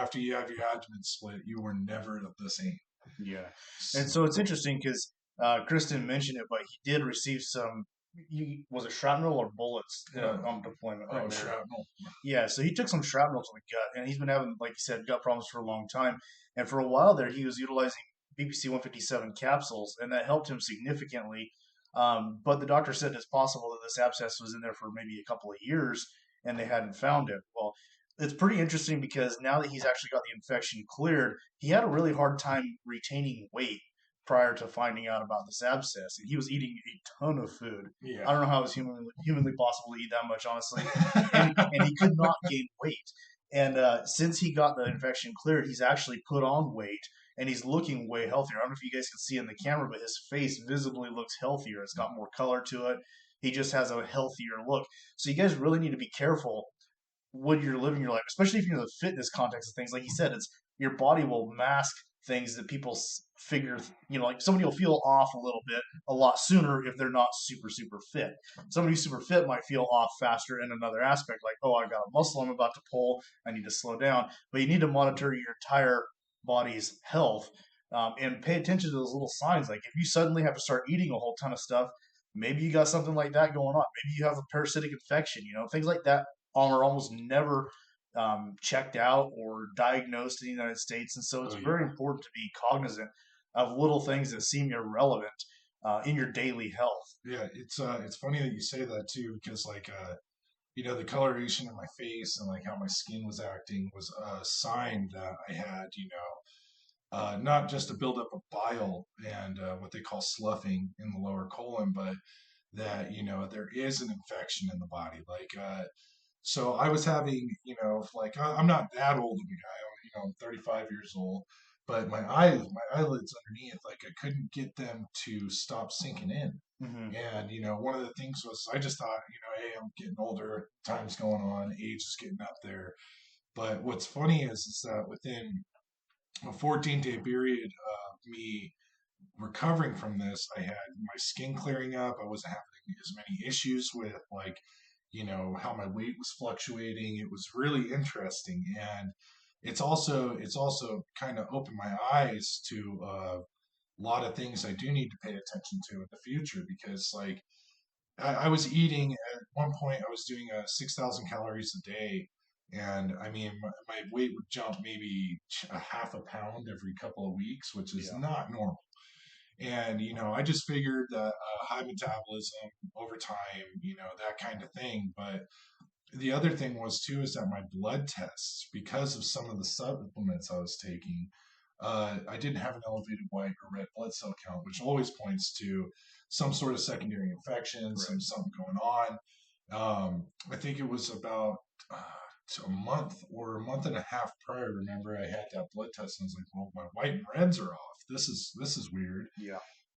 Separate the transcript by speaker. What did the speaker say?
Speaker 1: after you have your abdomen split, you were never the same.
Speaker 2: Yeah. And
Speaker 1: So,
Speaker 2: so it's interesting because Kristen mentioned it, but he did receive some. Was it shrapnel or bullets on deployment right there?
Speaker 1: shrapnel.
Speaker 2: Yeah, so he took some shrapnel to the gut, and he's been having, like you said, gut problems for a long time. And for a while there, he was utilizing BPC 157 capsules, and that helped him significantly. But the doctor said it's possible that this abscess was in there for maybe a couple of years, and they hadn't found it. Well, it's pretty interesting because now that he's actually got the infection cleared, he had a really hard time retaining weight prior to finding out about this abscess, and he was eating a ton of food. I
Speaker 1: Yeah.
Speaker 2: don't know how it was humanly possible to eat that much, honestly, and he could not gain weight. And since he got the infection cleared, he's actually put on weight and he's looking way healthier. I don't know if you guys can see in the camera, but his face visibly looks healthier. It's got more color to it. He just has a healthier look. So you guys really need to be careful when you're living your life, especially if you're in the fitness context of things. Like you said, it's your body will mask things that people figure, like somebody will feel off a little bit a lot sooner if they're not super fit. Somebody who's super fit might feel off faster in another aspect, like, oh, I've got a muscle I'm about to pull, I need to slow down. But you need to monitor your entire body's health, and pay attention to those little signs. Like if you suddenly have to start eating a whole ton of stuff, maybe you got something like that going on. Maybe you have a parasitic infection, things like that are almost never checked out or diagnosed in the United States. And so it's
Speaker 1: Oh
Speaker 2: very
Speaker 1: yeah.
Speaker 2: important to be cognizant of little things that seem irrelevant in your daily health.
Speaker 1: Yeah, it's funny that you say that too, because like the coloration in my face and like how my skin was acting was a sign that I had, not just a buildup of bile and what they call sloughing in the lower colon, but that there is an infection in the body. Like, so I was having, like I'm not that old of a guy. I'm 35 years old, but my eyelids underneath, like I couldn't get them to stop sinking in.
Speaker 2: Mm-hmm.
Speaker 1: And one of the things was I just thought, hey, I'm getting older, time's going on, age is getting up there. But what's funny is that within a 14-day period of me recovering from this, I had my skin clearing up. I wasn't having as many issues with like, how my weight was fluctuating. It was really interesting, and it's also kind of opened my eyes to a lot of things I do need to pay attention to in the future because like I was eating at one point. I was doing 6,000 calories a day, and I mean my weight would jump maybe a half a pound every couple of weeks, which is
Speaker 2: Yeah.
Speaker 1: not normal. And I just figured that high metabolism over time, that kind of thing. But the other thing was too is that my blood tests, because of some of the supplements I was taking, I didn't have an elevated white or red blood cell count, which always points to some sort of secondary infection,
Speaker 2: Right.
Speaker 1: something going on. I think it was about a month or a month and a half prior. Remember, I had that blood test, and I was like, "Well, my white and reds are off. This is weird."
Speaker 2: Yeah.